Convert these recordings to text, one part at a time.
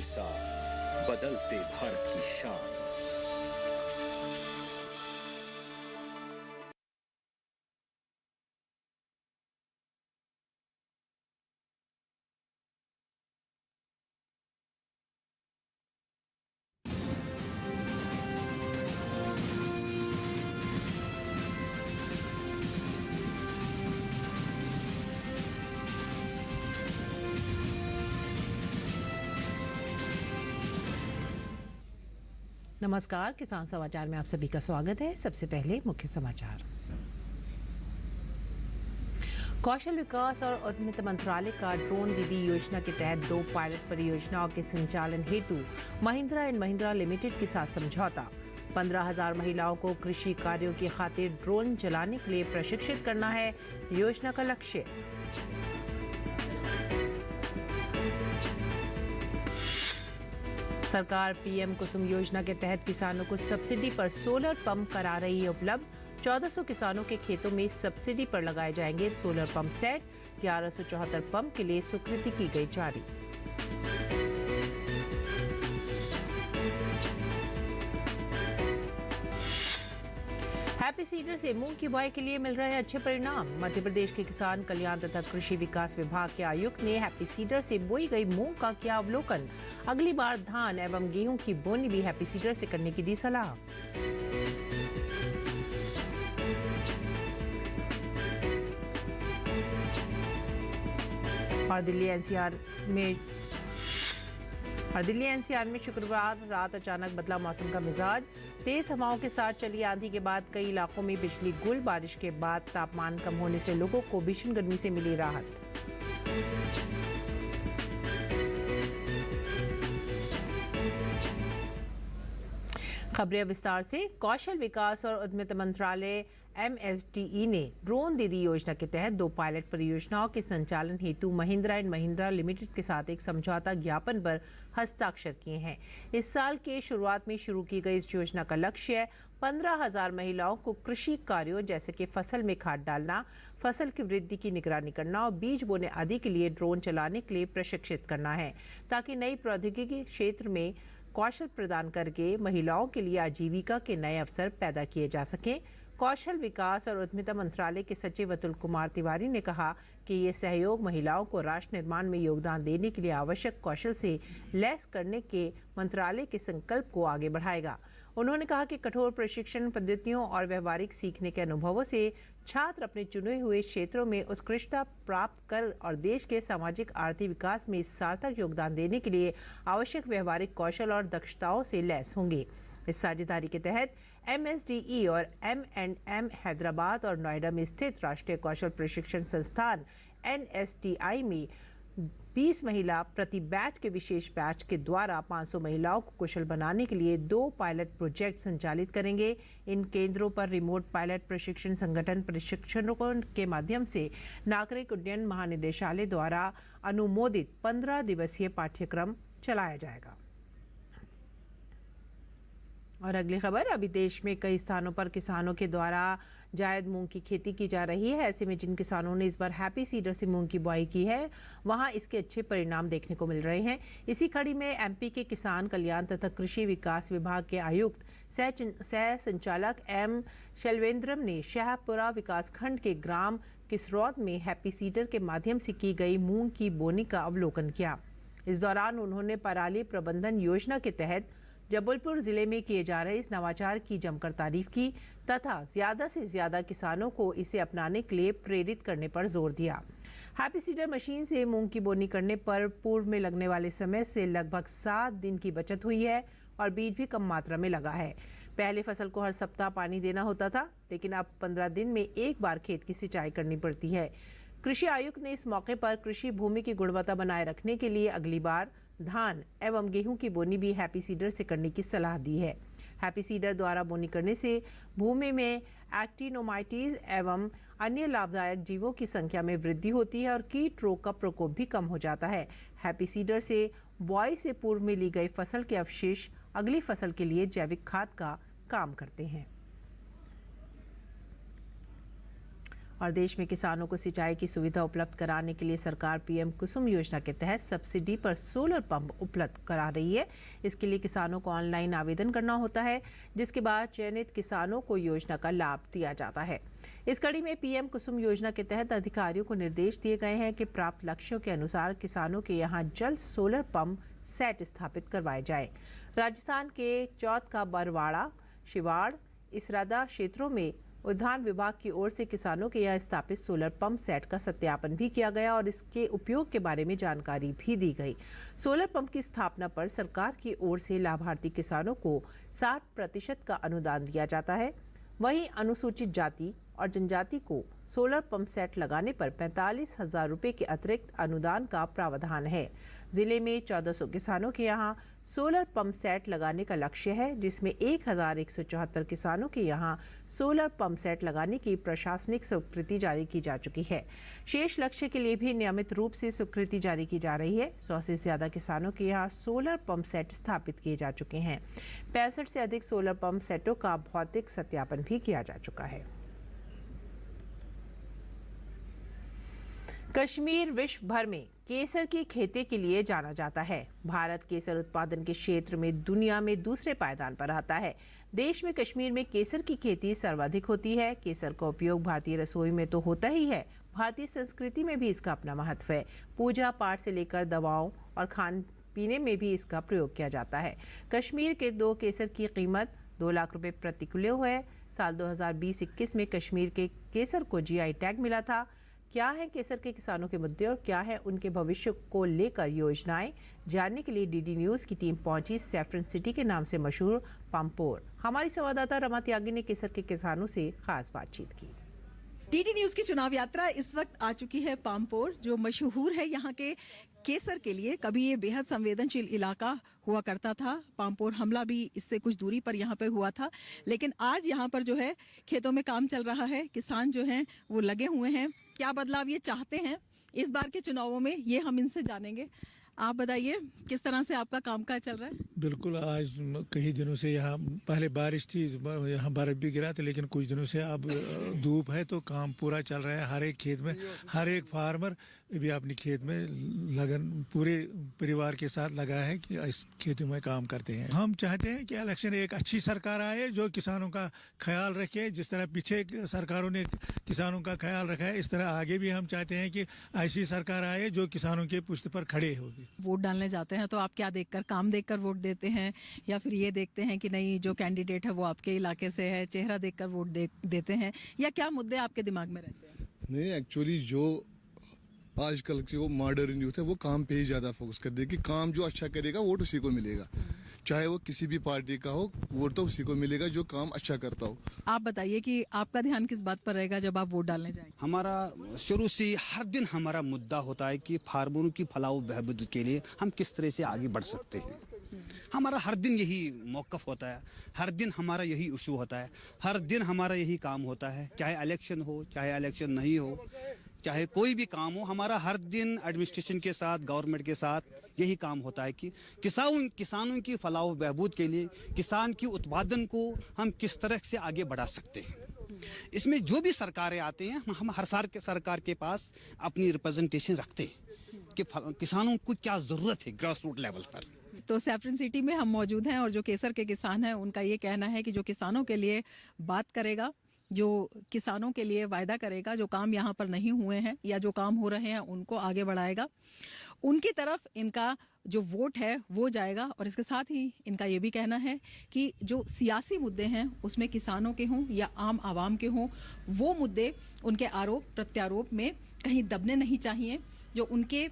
के साथ बदलते भारत की शान। नमस्कार, किसान समाचार में आप सभी का स्वागत है। सबसे पहले मुख्य समाचार। कौशल विकास और उद्यमिता मंत्रालय का ड्रोन दीदी योजना के तहत 2 पायलट परियोजनाओं के संचालन हेतु महिंद्रा एंड महिंद्रा लिमिटेड के साथ समझौता। 15,000 महिलाओं को कृषि कार्यों की खातिर ड्रोन चलाने के लिए प्रशिक्षित करना है योजना का लक्ष्य। सरकार पीएम कुसुम योजना के तहत किसानों को सब्सिडी पर सोलर पंप करा रही है उपलब्ध। 1400 किसानों के खेतों में सब्सिडी पर लगाए जाएंगे सोलर पंप सेट। 1174 पंप के लिए स्वीकृति की गई जारी। हैप्पी सीडर से मूंग की बुआई के लिए मिल रहे हैं अच्छे परिणाम। मध्य प्रदेश के किसान कल्याण तथा कृषि विकास विभाग के आयुक्त ने हैप्पी सीडर से बोई गई मूंग का किया अवलोकन। अगली बार धान एवं गेहूं की बोनी भी हैप्पी सीडर से करने की दी सलाह। और दिल्ली एनसीआर में शुक्रवार रात अचानक बदला मौसम का मिजाज। तेज हवाओं के साथ चली आंधी के बाद कई इलाकों में बिजली गुल। बारिश के बाद तापमान कम होने से लोगों को भीषण गर्मी से मिली राहत। खबरें विस्तार से। कौशल विकास और उद्यमिता मंत्रालय MSDE ने ड्रोन दीदी योजना के तहत 2 पायलट परियोजनाओं के संचालन हेतु महिंद्रा एंड महिंद्रा लिमिटेड के साथ एक समझौता ज्ञापन पर हस्ताक्षर किए हैं। इस साल के शुरुआत में शुरू की गई इस योजना का लक्ष्य है 15,000 महिलाओं को कृषि कार्यों जैसे कि फसल में खाद डालना, फसल की वृद्धि की निगरानी करना और बीज बोने आदि के लिए ड्रोन चलाने के लिए प्रशिक्षित करना है, ताकि नई प्रौद्योगिकी क्षेत्र में कौशल प्रदान करके महिलाओं के लिए आजीविका के नए अवसर पैदा किए जा सकें। कौशल विकास और उद्यमिता मंत्रालय के सचिव अतुल कुमार तिवारी ने कहा कि ये सहयोग महिलाओं को राष्ट्र निर्माण में योगदान देने के लिए आवश्यक कौशल से लैस करने के मंत्रालय के संकल्प को आगे बढ़ाएगा। उन्होंने कहा कि कठोर प्रशिक्षण पद्धतियों और व्यवहारिक सीखने के अनुभवों से छात्र अपने चुने हुए क्षेत्रों में उत्कृष्टता प्राप्त कर और देश के सामाजिक आर्थिक विकास में सार्थक योगदान देने के लिए आवश्यक व्यवहारिक कौशल और दक्षताओं से लैस होंगे। इस साझेदारी के तहत MSDE और M&M हैदराबाद और नोएडा में स्थित राष्ट्रीय कौशल प्रशिक्षण संस्थान NSTI में 20 महिला प्रति बैच के विशेष बैच के द्वारा 500 महिलाओं को कुशल बनाने के लिए 2 पायलट प्रोजेक्ट संचालित करेंगे। इन केंद्रों पर रिमोट पायलट प्रशिक्षण संगठन प्रशिक्षणों के माध्यम से नागरिक उड्डयन महानिदेशालय द्वारा अनुमोदित 15 दिवसीय पाठ्यक्रम चलाया जाएगा। और अगली खबर, अभी देश में कई स्थानों पर किसानों के द्वारा जायद मूंग की खेती की जा रही है। ऐसे में जिन किसानों ने इस बार हैप्पी सीडर से मूंग की बुआई की है, वहां इसके अच्छे परिणाम देखने को मिल रहे हैं। इसी कड़ी में MP के किसान कल्याण तथा कृषि विकास विभाग के आयुक्त सह संचालक M शैलवेंद्रम ने शाहपुरा विकासखंड के ग्राम किसरौद में हैप्पी सीडर के माध्यम से की गई मूंग की बोनी का अवलोकन किया। इस दौरान उन्होंने पराली प्रबंधन योजना के तहत जबलपुर जिले में किए जा रहे इस नवाचार की जमकर तारीफ की तथा ज्यादा से ज्यादा किसानों को इसे अपनाने के लिए प्रेरित करने पर जोर दिया। हैप्पी सीडर मशीन से मूंग की बोनी करने पर पूर्व में लगने वाले समय से लगभग 7 दिन की बचत हुई है और बीज भी कम मात्रा में लगा है। पहले फसल को हर सप्ताह पानी देना होता था, लेकिन अब 15 दिन में एक बार खेत की सिंचाई करनी पड़ती है। कृषि आयुक्त ने इस मौके पर कृषि भूमि की गुणवत्ता बनाए रखने के लिए अगली बार धान एवं गेहूं की बोनी भी हैप्पी सीडर से करने की सलाह दी है। हैप्पी सीडर द्वारा बोनी करने से भूमि में एक्टिनोमाइटीज एवं अन्य लाभदायक जीवों की संख्या में वृद्धि होती है और कीट रोग का प्रकोप भी कम हो जाता है। हैप्पी सीडर से बुआई से पूर्व में ली गई फसल के अवशेष अगली फसल के लिए जैविक खाद का काम करते हैं। और देश में किसानों को सिंचाई की सुविधा उपलब्ध कराने के लिए सरकार पीएम कुसुम योजना के तहत सब्सिडी पर सोलर पंप उपलब्ध करा रही है। इसके लिए किसानों को ऑनलाइन आवेदन करना होता है, जिसके बाद चयनित किसानों को योजना का लाभ दिया जाता है। इस कड़ी में पीएम कुसुम योजना के तहत अधिकारियों को निर्देश दिए गए हैं कि प्राप्त लक्ष्यों के अनुसार किसानों के यहां जल्द सोलर पंप सेट स्थापित करवाए जाए। राजस्थान के चौथ का बरवाड़ा, शिवाड़, इसरादा क्षेत्रों में उद्यान विभाग की ओर से किसानों के यहाँ स्थापित सोलर पंप सेट का सत्यापन भी किया गया और इसके उपयोग के बारे में जानकारी भी दी गई। सोलर पंप की स्थापना पर सरकार की ओर से लाभार्थी किसानों को 60% का अनुदान दिया जाता है। वहीं अनुसूचित जाति और जनजाति को सोलर पंप सेट लगाने पर 45,000 रुपये के अतिरिक्त अनुदान का प्रावधान है। जिले में 1400 किसानों के यहाँ सोलर पंप सेट लगाने का लक्ष्य है, जिसमें 1174 किसानों के यहाँ सोलर पंप सेट लगाने की प्रशासनिक स्वीकृति जारी की जा चुकी है। शेष लक्ष्य के लिए भी नियमित रूप से स्वीकृति जारी की जा रही है। 100 से ज्यादा किसानों के यहाँ सोलर पंप सेट स्थापित किए जा चुके हैं। 65 से अधिक सोलर पंप सेटों का भौतिक सत्यापन भी किया जा चुका है। कश्मीर विश्व भर में केसर की खेती के लिए जाना जाता है। भारत केसर उत्पादन के क्षेत्र में दुनिया में दूसरे पायदान पर आता है। देश में कश्मीर में केसर की खेती सर्वाधिक होती है। केसर का उपयोग भारतीय रसोई में तो होता ही है, भारतीय संस्कृति में भी इसका अपना महत्व है। पूजा पाठ से लेकर दवाओं और खान पीने में भी इसका प्रयोग किया जाता है। कश्मीर के 2 केसर की कीमत 2 लाख रुपए प्रति किलो है। साल 2020-21 में कश्मीर के केसर को जीआई टैग मिला था। क्या है केसर के किसानों के मुद्दे और क्या है उनके भविष्य को लेकर योजनाएं, जानने के लिए डीडी न्यूज की टीम पहुंची सैफरन सिटी के नाम से मशहूर पामपोर। हमारी संवाददाता रमा त्यागी ने केसर के किसानों से खास बातचीत की। डीडी न्यूज की चुनाव यात्रा इस वक्त आ चुकी है पामपोर, जो मशहूर है यहाँ के केसर के लिए। कभी ये बेहद संवेदनशील इलाका हुआ करता था। पामपोर हमला भी इससे कुछ दूरी पर यहाँ पे हुआ था, लेकिन आज यहाँ पर जो है खेतों में काम चल रहा है। किसान जो हैं वो लगे हुए हैं। क्या बदलाव ये चाहते हैं इस बार के चुनावों में, ये हम इनसे जानेंगे। आप बताइए किस तरह से आपका कामकाज चल रहा है? बिल्कुल, आज कई दिनों से यहाँ पहले बारिश थी, यहाँ बर्फ भी गिरा था, लेकिन कुछ दिनों से अब धूप है तो काम पूरा चल रहा है। हर एक खेत में हर एक फार्मर भी अपने खेत में लगन पूरे परिवार के साथ लगा है कि इस खेती में काम करते हैं। हम चाहते हैं कि इलेक्शन एक अच्छी सरकार आए जो किसानों का ख्याल रखे। जिस तरह पीछे सरकारों ने किसानों का ख्याल रखा है, इस तरह आगे भी हम चाहते हैं कि ऐसी सरकार आए जो किसानों के पुष्ट पर खड़े होगी। वोट डालने जाते हैं तो आप क्या देखकर, काम देखकर वोट देते हैं या फिर ये देखते हैं कि नहीं जो कैंडिडेट है वो आपके इलाके से है, चेहरा देखकर वोट देते हैं, या क्या मुद्दे आपके दिमाग में रहते हैं? नहीं, एक्चुअली जो आजकल की वो मॉडर्न यूथ है वो काम पे ही ज्यादा फोकस कर दे कि काम जो अच्छा करेगा वोट उसी को मिलेगा, चाहे वो किसी भी पार्टी का हो, वोट तो उसी को मिलेगा जो काम अच्छा करता हो। आप बताइए कि आपका ध्यान किस बात पर रहेगा जब आप वोट डालने जाएंगे? हमारा शुरू से हर दिन हमारा मुद्दा होता है कि फार्मरों की फलाह बहबूद के लिए हम किस तरह से आगे बढ़ सकते हैं। हमारा हर दिन यही मौक़िफ़ होता है, हर दिन हमारा यही इशू होता है, हर दिन हमारा यही काम होता है। चाहे इलेक्शन हो, चाहे इलेक्शन नहीं हो, चाहे कोई भी काम हो, हमारा हर दिन एडमिनिस्ट्रेशन के साथ, गवर्नमेंट के साथ यही काम होता है कि किसानों की फलाह व बहबूद के लिए किसान की उत्पादन को हम किस तरह से आगे बढ़ा सकते हैं। इसमें जो भी सरकारें आते हैं, हम हर सरकार के पास अपनी रिप्रेजेंटेशन रखते हैं कि किसानों को क्या ज़रूरत है ग्रास रूट लेवल पर। तो सैफरन सिटी में हम मौजूद हैं और जो केसर के किसान हैं उनका ये कहना है कि जो किसानों के लिए बात करेगा, जो किसानों के लिए वायदा करेगा, जो काम यहाँ पर नहीं हुए हैं या जो काम हो रहे हैं उनको आगे बढ़ाएगा, उनकी तरफ इनका जो वोट है वो जाएगा। और इसके साथ ही इनका ये भी कहना है कि जो सियासी मुद्दे हैं उसमें किसानों के हों या आम आवाम के हों, वो मुद्दे उनके आरोप प्रत्यारोप में कहीं दबने नहीं चाहिए। जो उनके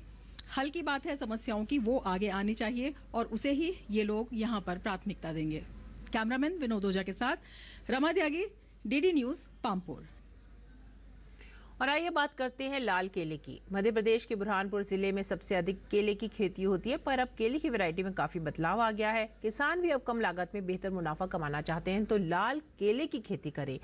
हल की बात है समस्याओं की, वो आगे आनी चाहिए और उसे ही ये लोग यहाँ पर प्राथमिकता देंगे। कैमरामैन विनोद ओझा के साथ रमा त्यागी, डीडी न्यूज, पामपोर। और आइए बात करते हैं लाल केले की। मध्य प्रदेश के बुरहानपुर जिले में सबसे अधिक केले की खेती होती है, पर अब केले की वैरायटी में काफी बदलाव आ गया है। किसान भी अब कम लागत में बेहतर मुनाफा कमाना चाहते हैं तो लाल केले की खेती करें।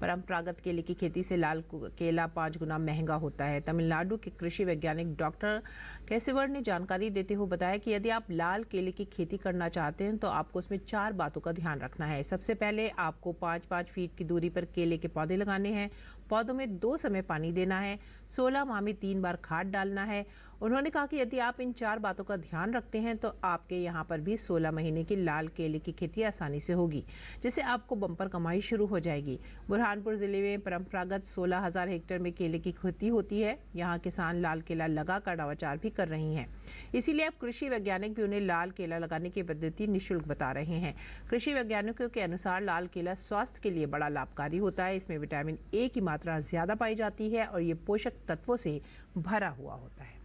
परंपरागत केले की खेती से लाल केला 5 गुना महंगा होता है। तमिलनाडु के कृषि वैज्ञानिक डॉक्टर केसिवर ने जानकारी देते हुए बताया कि यदि आप लाल केले की खेती करना चाहते हैं तो आपको उसमें 4 बातों का ध्यान रखना है। सबसे पहले आपको 5-5 फीट की दूरी पर केले के पौधे लगाने हैं। पौधों में 2 समय पानी देना है। 16 माह में 3 बार खाद डालना है। उन्होंने कहा कि यदि आप इन 4 बातों का ध्यान रखते हैं तो आपके यहाँ पर भी 16 महीने की लाल केले की खेती आसानी से होगी, जिससे आपको बम्पर कमाई शुरू हो जाएगी। बुरहानपुर जिले में परंपरागत 16,000 हेक्टेयर में केले की खेती होती है। यहाँ किसान लाल केला लगाकर नवाचार भी कर रही हैं। इसीलिए अब कृषि वैज्ञानिक भी उन्हें लाल केला लगाने की पद्धति निःशुल्क बता रहे हैं। कृषि वैज्ञानिकों के अनुसार लाल केला स्वास्थ्य के लिए बड़ा लाभकारी होता है। इसमें विटामिन ए की मात्रा ज्यादा पाई जाती है और ये पोषक तत्वों से भरा हुआ होता है।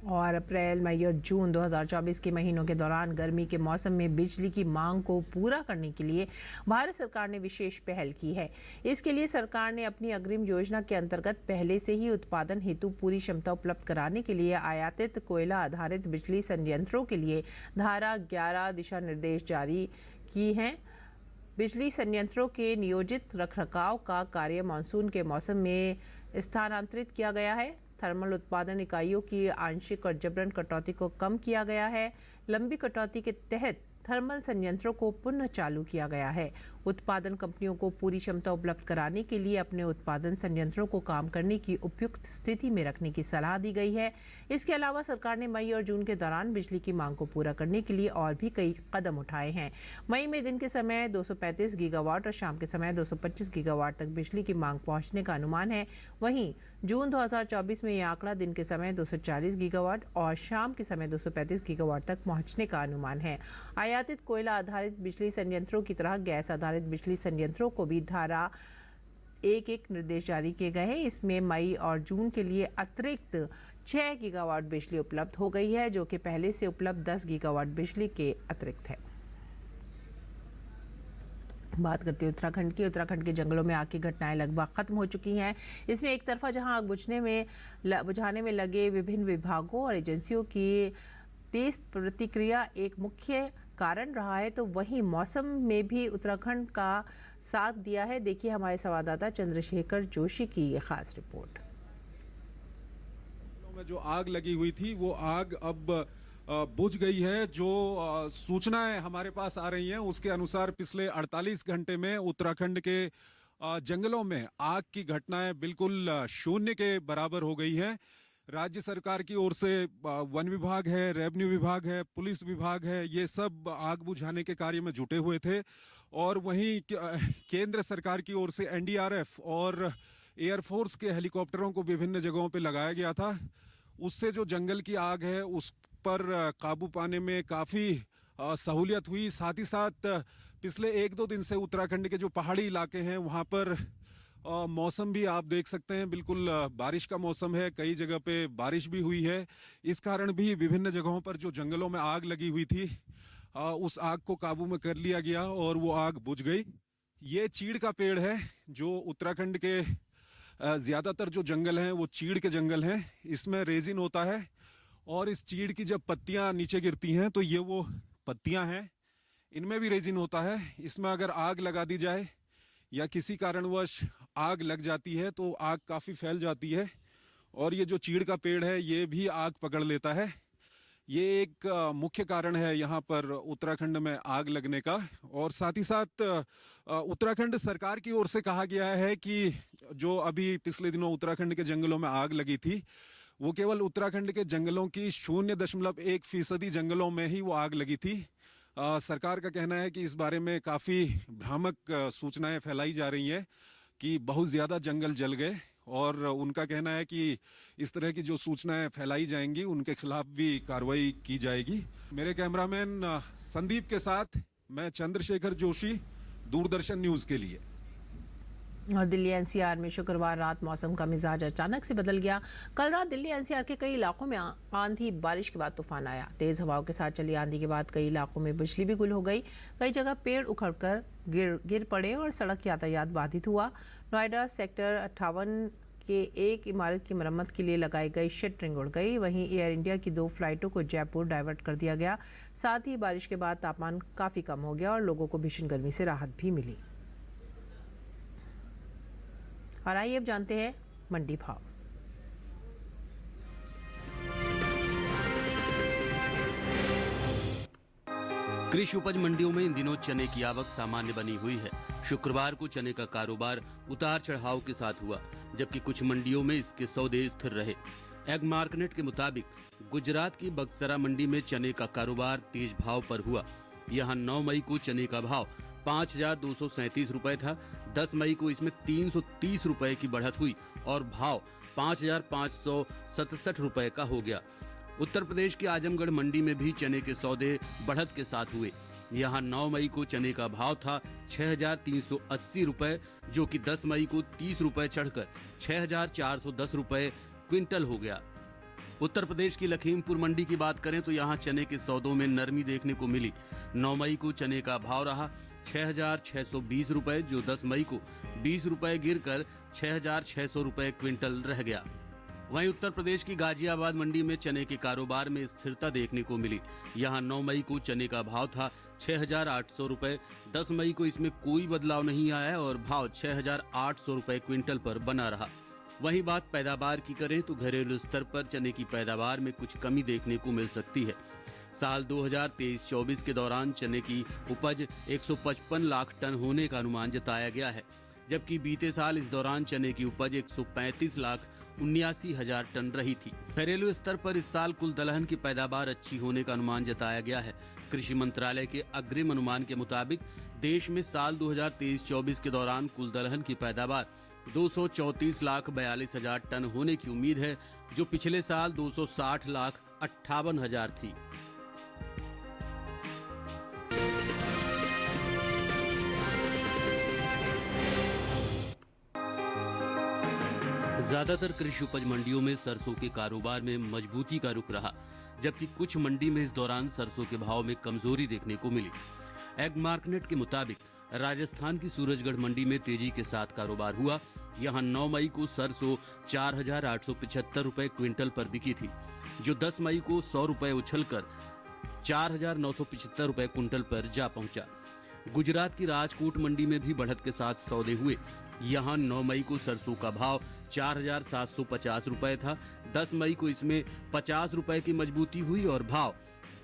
और अप्रैल, मई और जून 2024 के महीनों के दौरान गर्मी के मौसम में बिजली की मांग को पूरा करने के लिए भारत सरकार ने विशेष पहल की है। इसके लिए सरकार ने अपनी अग्रिम योजना के अंतर्गत पहले से ही उत्पादन हेतु पूरी क्षमता उपलब्ध कराने के लिए आयातित कोयला आधारित बिजली संयंत्रों के लिए धारा 11 दिशा निर्देश जारी की हैं। बिजली संयंत्रों के नियोजित रखरखाव का कार्य मानसून के मौसम में स्थानांतरित किया गया है। थर्मल उत्पादन इकाइयों की आंशिक और जबरन कटौती को कम किया गया है। लंबी कटौती के तहत थर्मल संयंत्रों को पुनः चालू किया गया है। उत्पादन कंपनियों को पूरी क्षमता उपलब्ध कराने के लिए अपने उत्पादन संयंत्रों को काम करने की उपयुक्त स्थिति में रखने की सलाह दी गई है। इसके अलावा सरकार ने मई और जून के दौरान बिजली की मांग को पूरा करने के लिए और भी कई कदम उठाए हैं। मई में दिन के समय 235 गीगावाट और शाम के समय 225 गीगावाट तक बिजली की मांग पहुंचने का अनुमान है। वहीं जून 2024 में यह आंकड़ा दिन के समय 240 गीगावाट और शाम के समय 235 गीगावाट तक पहुंचने का अनुमान है। आयातित कोयला आधारित बिजली संयंत्रों की तरह गैस आधारित बिजली संयंत्रों को भी धारा 1 निर्देश जारी किए गए हैं। इसमें मई और जून के लिए अतिरिक्त 6 गीगावाट बिजली उपलब्ध हो गई है, जो कि पहले से उपलब्ध 10 गीगावाट बिजली के अतिरिक्त है। बात करते हैं उत्तराखंड की। उत्तराखंड के जंगलों में आग की घटनाएं लगभग खत्म हो चुकी हैं। इसमें एक तरफा जहां आग बुझाने में लगे विभिन्न विभागों और एजेंसियों की तेज प्रतिक्रिया एक मुख्य कारण रहा है, तो वहीं मौसम में भी उत्तराखंड का साथ दिया है। देखिए हमारे संवाददाता चंद्रशेखर जोशी की ये खास रिपोर्ट। में जो आग लगी हुई थी वो आग अब बुझ गई है। जो सूचनाएं हमारे पास आ रही हैं उसके अनुसार पिछले 48 घंटे में उत्तराखंड के जंगलों में आग की घटनाएं बिल्कुल शून्य के बराबर हो गई है। राज्य सरकार की ओर से वन विभाग है, रेवेन्यू विभाग है, पुलिस विभाग है, ये सब आग बुझाने के कार्य में जुटे हुए थे। और वहीं केंद्र सरकार की ओर से एनडीआरएफ और एयरफोर्स के हेलीकॉप्टरों को विभिन्न जगहों पे लगाया गया था। उससे जो जंगल की आग है उस पर काबू पाने में काफ़ी सहूलियत हुई। साथ ही साथ पिछले 1-2 दिन से उत्तराखंड के जो पहाड़ी इलाके हैं वहाँ पर मौसम भी आप देख सकते हैं बिल्कुल बारिश का मौसम है। कई जगह पे बारिश भी हुई है। इस कारण भी विभिन्न जगहों पर जो जंगलों में आग लगी हुई थी उस आग को काबू में कर लिया गया और वो आग बुझ गई। ये चीड़ का पेड़ है। जो उत्तराखंड के ज़्यादातर जो जंगल हैं वो चीड़ के जंगल हैं। इसमें रेजिन होता है और इस चीड़ की जब पत्तियां नीचे गिरती हैं तो ये वो पत्तियां हैं, इनमें भी रेजिन होता है। इसमें अगर आग लगा दी जाए या किसी कारणवश आग लग जाती है तो आग काफ़ी फैल जाती है और ये जो चीड़ का पेड़ है ये भी आग पकड़ लेता है। ये एक मुख्य कारण है यहाँ पर उत्तराखंड में आग लगने का। और साथ ही साथ उत्तराखंड सरकार की ओर से कहा गया है कि जो अभी पिछले दिनों उत्तराखंड के जंगलों में आग लगी थी वो केवल उत्तराखंड के जंगलों की 0.1% जंगलों में ही वो आग लगी थी। सरकार का कहना है कि इस बारे में काफ़ी भ्रामक सूचनाएं फैलाई जा रही हैं कि बहुत ज़्यादा जंगल जल गए और उनका कहना है कि इस तरह की जो सूचनाएं फैलाई जाएंगी उनके खिलाफ भी कार्रवाई की जाएगी। मेरे कैमरामैन संदीप के साथ मैं चंद्रशेखर जोशी, दूरदर्शन न्यूज़ के लिए। और दिल्ली एनसीआर में शुक्रवार रात मौसम का मिजाज अचानक से बदल गया। कल रात दिल्ली एनसीआर के कई इलाकों में आंधी बारिश के बाद तूफान आया। तेज हवाओं के साथ चली आंधी के बाद कई इलाकों में बिजली भी गुल हो गई। कई जगह पेड़ उखड़कर गिर पड़े और सड़क यातायात बाधित हुआ। नोएडा सेक्टर 58 के एक इमारत की मरम्मत के लिए लगाई गई शटरिंग उड़ गई। वहीं एयर इंडिया की 2 फ्लाइटों को जयपुर डाइवर्ट कर दिया गया। साथ ही बारिश के बाद तापमान काफी कम हो गया और लोगों को भीषण गर्मी से राहत भी मिली। और आइए अब जानते हैं मंडी भाव। कृषि उपज मंडियों में इन दिनों चने की आवक सामान्य बनी हुई है। शुक्रवार को चने का कारोबार उतार चढ़ाव के साथ हुआ, जबकि कुछ मंडियों में इसके सौदे स्थिर रहे। एग मार्केट के मुताबिक गुजरात की बक्सरा मंडी में चने का कारोबार तेज भाव पर हुआ। यहां 9 मई को चने का भाव 5,237 रुपए था। 10 मई को इसमें 330 रुपए की बढ़त हुई और भाव 5,567 रुपए का हो गया। उत्तर प्रदेश के आजमगढ़ मंडी में भी चने के सौदे बढ़त के साथ हुए। यहां 9 मई को चने का भाव था 6,380 रुपए, जो कि 10 मई को 30 रुपए चढ़कर 6,410 रुपए क्विंटल हो गया। उत्तर प्रदेश की लखीमपुर मंडी की बात करें तो यहां चने के सौदों में नरमी देखने को मिली। 9 मई को चने का भाव रहा 6,620 रुपए, जो 10 मई को 20 रुपए गिरकर 6,600 रुपए क्विंटल रह गया। वहीं उत्तर प्रदेश की गाजियाबाद मंडी में चने के कारोबार में स्थिरता देखने को मिली। यहां 9 मई को चने का भाव था 6,800 रुपए। 10 मई को इसमें कोई बदलाव नहीं आया और भाव 6,800 रुपए क्विंटल पर बना रहा। वहीं बात पैदावार की करें तो घरेलू स्तर पर चने की पैदावार में कुछ कमी देखने को मिल सकती है। साल 2023-24 के दौरान चने की उपज 155 लाख टन होने का अनुमान जताया गया है, जबकि बीते साल इस दौरान चने की उपज 135 लाख 79 हजार टन रही थी। घरेलू स्तर पर इस साल कुल दलहन की पैदावार अच्छी होने का अनुमान जताया गया है। कृषि मंत्रालय के अग्रिम अनुमान के मुताबिक देश में साल 2023-24 के दौरान कुल दलहन की पैदावार 234 लाख 42 हजार टन होने की उम्मीद है, जो पिछले साल 260 लाख 58 हजार थी। ज्यादातर कृषि उपज मंडियों में सरसों के कारोबार में मजबूती का रुख रहा, जबकि कुछ मंडी में इस दौरान सरसों के भाव में कमजोरी देखने को मिली। एग मार्केट के मुताबिक राजस्थान की सूरजगढ़ मंडी में तेजी के साथ कारोबार हुआ। यहां 9 मई को सरसों 4,875 रुपए क्विंटल पर बिकी थी, जो 10 मई को 100 रुपए उछलकर 4,975 रुपए क्विंटल पर जा पहुंचा। गुजरात की राजकोट मंडी में भी बढ़त के साथ सौदे हुए। यहां 9 मई को सरसों का भाव 4,750 रुपए था। 10 मई को इसमें 50 रुपए की मजबूती हुई और भाव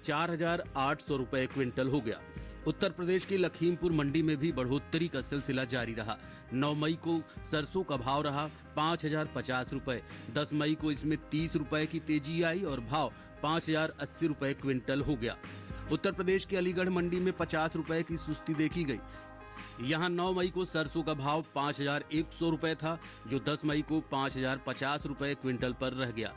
4,800 रुपए क्विंटल हो गया। उत्तर प्रदेश की लखीमपुर मंडी में भी बढ़ोतरी का सिलसिला जारी रहा। 9 मई को सरसों का भाव रहा 5,050 रुपए। 10 मई को इसमें 30 रुपए की तेजी आई और भाव 5,080 रुपए क्विंटल हो गया। उत्तर प्रदेश के अलीगढ़ मंडी में 50 रुपए की सुस्ती देखी गई। यहां 9 मई को सरसों का भाव 5,100 रुपए था, जो 10 मई को 5,050 रुपए क्विंटल पर रह गया।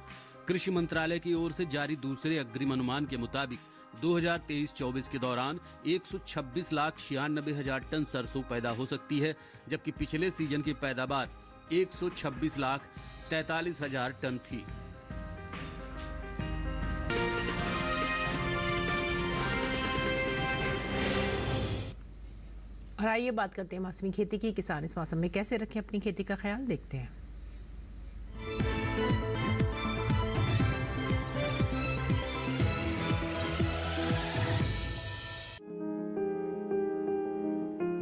कृषि मंत्रालय की ओर से जारी दूसरे अग्रिम अनुमान के मुताबिक 2023-24 के दौरान 126 लाख 96 हजार टन सरसों पैदा हो सकती है, जबकि पिछले सीजन की पैदावार 126 लाख 43 हजार टन थी। और आइए बात करते हैं मौसमी खेती की। किसान इस मौसम में कैसे रखें अपनी खेती का ख्याल, देखते हैं।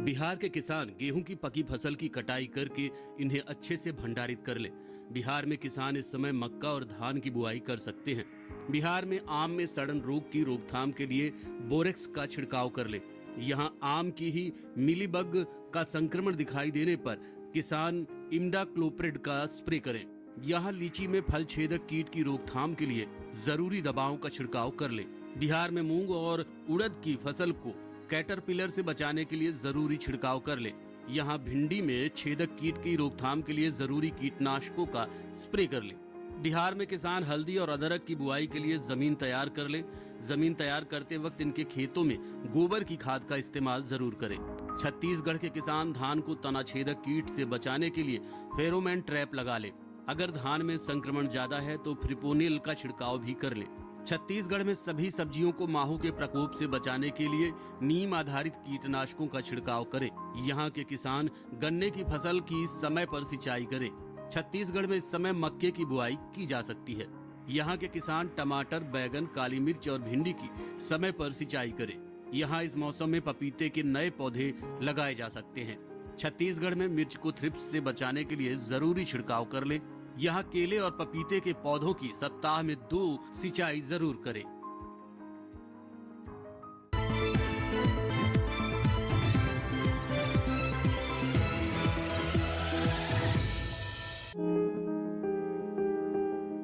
बिहार के किसान गेहूं की पकी फसल की कटाई करके इन्हें अच्छे से भंडारित कर ले। बिहार में किसान इस समय मक्का और धान की बुआई कर सकते हैं। बिहार में आम में सड़न रोग की रोकथाम के लिए बोरेक्स का छिड़काव कर ले। यहाँ आम की ही मिलीबग का संक्रमण दिखाई देने पर किसान इम्डाक्लोप्रिड का स्प्रे करें। यहाँ लीची में फल छेदक कीट की रोकथाम के लिए जरूरी दवाओं का छिड़काव कर ले। बिहार में मूंग और उड़द की फसल को कैटरपिलर से बचाने के लिए जरूरी छिड़काव कर ले। यहाँ भिंडी में छेदक कीट की रोकथाम के लिए जरूरी कीटनाशकों का स्प्रे कर ले। बिहार में किसान हल्दी और अदरक की बुआई के लिए जमीन तैयार कर ले। जमीन तैयार करते वक्त इनके खेतों में गोबर की खाद का इस्तेमाल जरूर करें। छत्तीसगढ़ के किसान धान को तनाछेदक कीट से बचाने के लिए फेरोमोन ट्रैप लगा ले। अगर धान में संक्रमण ज्यादा है तो फ्रिपोनिल का छिड़काव भी कर ले। छत्तीसगढ़ में सभी सब्जियों को माहू के प्रकोप से बचाने के लिए नीम आधारित कीटनाशकों का छिड़काव करें। यहाँ के किसान गन्ने की फसल की समय पर सिंचाई करें। छत्तीसगढ़ में इस समय मक्के की बुआई की जा सकती है। यहाँ के किसान टमाटर, बैगन, काली मिर्च और भिंडी की समय पर सिंचाई करें। यहाँ इस मौसम में पपीते के नए पौधे लगाए जा सकते हैं। छत्तीसगढ़ में मिर्च को थ्रिप्स से बचाने के लिए जरूरी छिड़काव कर लें। यहाँ केले और पपीते के पौधों की सप्ताह में 2 सिंचाई जरूर करें।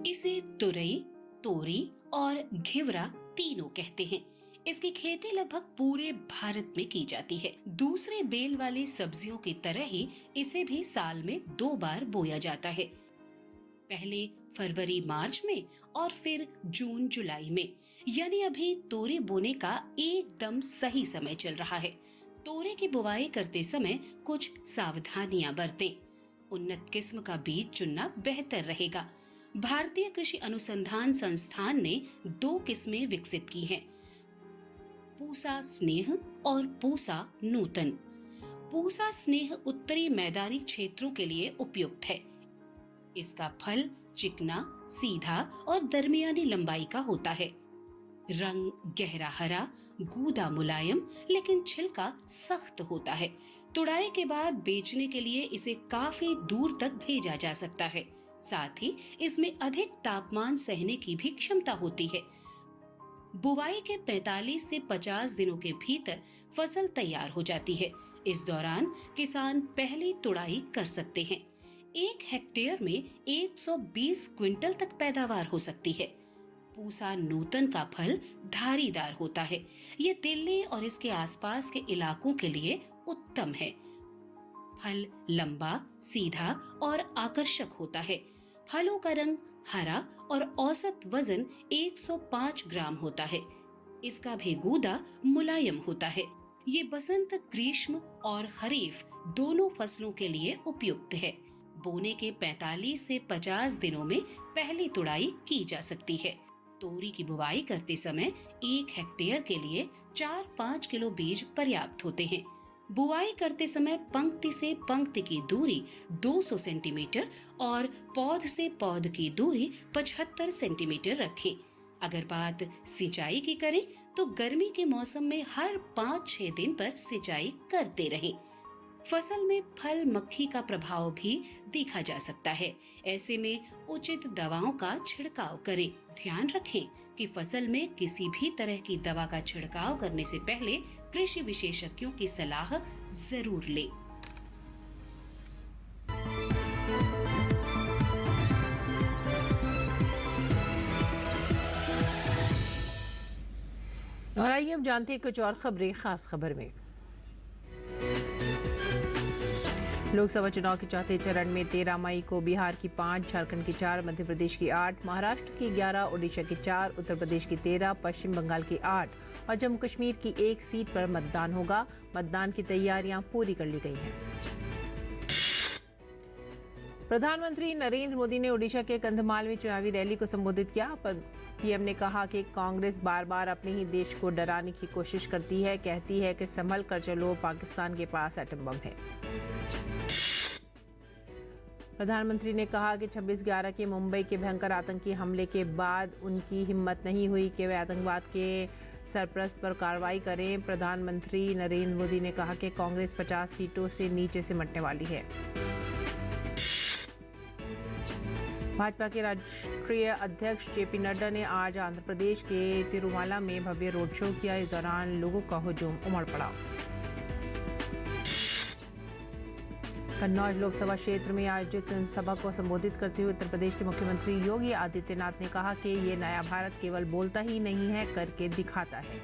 इसे तुरई, तोरी और घिवरा तीनों कहते हैं। इसकी खेती लगभग पूरे भारत में की जाती है। दूसरे बेल वाली सब्जियों की तरह ही इसे भी साल में 2 बार बोया जाता है, पहले फरवरी मार्च में और फिर जून जुलाई में। यानी अभी तोरी बोने का एकदम सही समय चल रहा है। तोरे की बुवाई करते समय कुछ सावधानियां बरतें। उन्नत किस्म का बीज चुनना बेहतर रहेगा। भारतीय कृषि अनुसंधान संस्थान ने 2 किस्में विकसित की हैं, पूसा स्नेह और पूसा नूतन। पूसा स्नेह उत्तरी मैदानी क्षेत्रों के लिए उपयुक्त है। इसका फल चिकना, सीधा और दरमियानी लंबाई का होता है। रंग गहरा हरा, गूदा मुलायम, लेकिन छिलका सख्त होता है। तुड़ाई के बाद बेचने के लिए इसे काफी दूर तक भेजा जा सकता है। साथ ही इसमें अधिक तापमान सहने की भी क्षमता होती है। बुवाई के 45 से 50 दिनों के भीतर फसल तैयार हो जाती है। इस दौरान किसान पहली तुड़ाई कर सकते हैं। 1 हेक्टेयर में 120 क्विंटल तक पैदावार हो सकती है। पूसा नूतन का फल धारीदार होता है। ये दिल्ली और इसके आसपास के इलाकों के लिए उत्तम है। फल लंबा, सीधा और आकर्षक होता है। फलों का रंग हरा और औसत वजन 105 ग्राम होता है। इसका भी गूदा मुलायम होता है। ये बसंत, ग्रीष्म और खरीफ दोनों फसलों के लिए उपयुक्त है। बोने के 45 से 50 दिनों में पहली तुड़ाई की जा सकती है। तोरी की बुवाई करते समय 1 हेक्टेयर के लिए 4-5 किलो बीज पर्याप्त होते हैं। बुआई करते समय पंक्ति से पंक्ति की दूरी 200 सेंटीमीटर और पौध से पौध की दूरी 75 सेंटीमीटर रखें। अगर बात सिंचाई की करें तो गर्मी के मौसम में हर 5-6 दिन पर सिंचाई करते रहें। फसल में फल मक्खी का प्रभाव भी देखा जा सकता है। ऐसे में उचित दवाओं का छिड़काव करें। ध्यान रखें कि फसल में किसी भी तरह की दवा का छिड़काव करने से पहले कृषि विशेषज्ञों की सलाह जरूर लें। और आइए अब जानते हैं कुछ और खबरें। खास खबर में लोकसभा चुनाव के चौथे चरण में 13 मई को बिहार की 5, झारखंड की 4, मध्य प्रदेश की 8, महाराष्ट्र की 11, ओडिशा की 4, उत्तर प्रदेश की 13, पश्चिम बंगाल की 8 और जम्मू कश्मीर की 1 सीट पर मतदान होगा। मतदान की तैयारियां पूरी कर ली गई हैं। प्रधानमंत्री नरेंद्र मोदी ने ओडिशा के कंधमाल में चुनावी रैली को संबोधित किया। पीएम ने कहा कि कांग्रेस बार बार अपने ही देश को डराने की कोशिश करती है, कहती है कि संभल कर चलो, पाकिस्तान के पास एटम बम है। प्रधानमंत्री ने कहा कि 26/11 के मुंबई के भयंकर आतंकी हमले के बाद उनकी हिम्मत नहीं हुई कि वे आतंकवाद के सरपरस्त पर कार्रवाई करें। प्रधानमंत्री नरेंद्र मोदी ने कहा कि कांग्रेस 50 सीटों से नीचे सिमटने वाली है। भाजपा के राष्ट्रीय अध्यक्ष जेपी नड्डा ने आज आंध्र प्रदेश के तिरुमाला में भव्य रोड शो किया। इस दौरान लोगों का हुजूम उमड़ पड़ा। कन्नौज लोकसभा क्षेत्र में आयोजित जनसभा को संबोधित करते हुए उत्तर प्रदेश के मुख्यमंत्री योगी आदित्यनाथ ने कहा कि ये नया भारत केवल बोलता ही नहीं है, करके दिखाता है।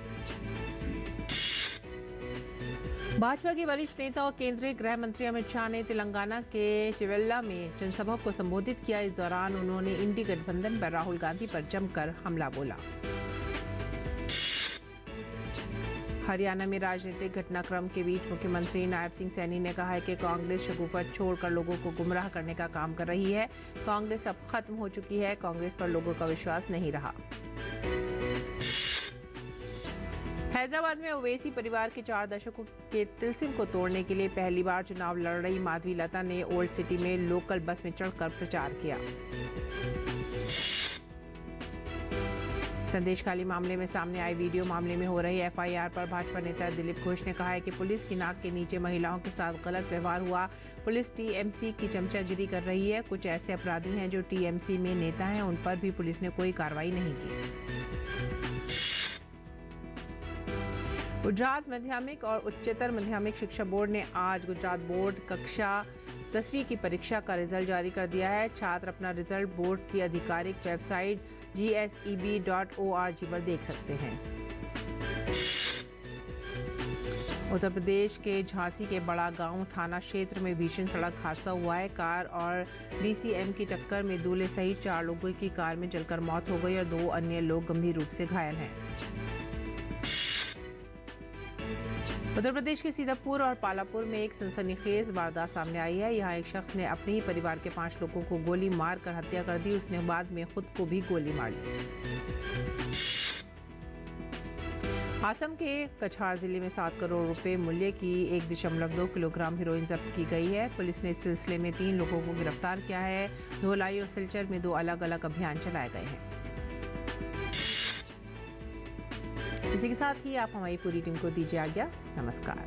भाजपा के वरिष्ठ नेता और केंद्रीय गृह मंत्री अमित शाह ने तेलंगाना के चिवेल्ला में जनसभा को संबोधित किया। इस दौरान उन्होंने इंडी गठबंधन पर राहुल गांधी पर जमकर हमला बोला। हरियाणा में राजनीतिक घटनाक्रम के बीच मुख्यमंत्री नायब सिंह सैनी ने कहा है कि कांग्रेस शगुफत छोड़कर लोगों को गुमराह करने का काम कर रही है। कांग्रेस अब खत्म हो चुकी है, कांग्रेस पर लोगों का विश्वास नहीं रहा। हैदराबाद में ओवैसी परिवार के 4 दशकों के तिलस्म को तोड़ने के लिए पहली बार चुनाव लड़ रही माधवी लता ने ओल्ड सिटी में लोकल बस में चढ़कर प्रचार किया। संदेश खाली मामले में सामने आई वीडियो मामले में हो रही एफआईआर पर भाजपा नेता दिलीप घोष ने कहा है कि पुलिस की नाक के नीचे महिलाओं के साथ गलत व्यवहार हुआ। पुलिस टीएमसी की चमचागिरी कर रही है। कुछ ऐसे अपराधी हैं जो टीएमसी में नेता हैं, उन पर भी पुलिस ने कोई कार्रवाई नहीं की। गुजरात माध्यमिक और उच्चतर माध्यमिक शिक्षा बोर्ड ने आज गुजरात बोर्ड कक्षा 10वीं की परीक्षा का रिजल्ट जारी कर दिया है। छात्र अपना रिजल्ट बोर्ड की आधिकारिक वेबसाइट gseb.org पर देख सकते हैं। उत्तर प्रदेश के झांसी के बड़ा गांव थाना क्षेत्र में भीषण सड़क हादसा हुआ है। कार और डीसीएम की टक्कर में दूल्हे सहित 4 लोगों की कार में जलकर मौत हो गई और 2 अन्य लोग गंभीर रूप से घायल हैं। उत्तर प्रदेश के सीतापुर और पालापुर में एक सनसनीखेज वारदात सामने आई है। यहाँ एक शख्स ने अपने ही परिवार के 5 लोगों को गोली मारकर हत्या कर दी। उसने बाद में खुद को भी गोली मार ली। असम के कछार जिले में 7 करोड़ रुपए मूल्य की 1.2 किलोग्राम हेरोइन जब्त की गई है। पुलिस ने इस सिलसिले में 3 लोगों को गिरफ्तार किया है। धोलाई और सिलचर में 2 अलग-अलग अभियान चलाए गए हैं। इसी के साथ ही आप हमारी पूरी टीम को दीजिए आज्ञा। नमस्कार।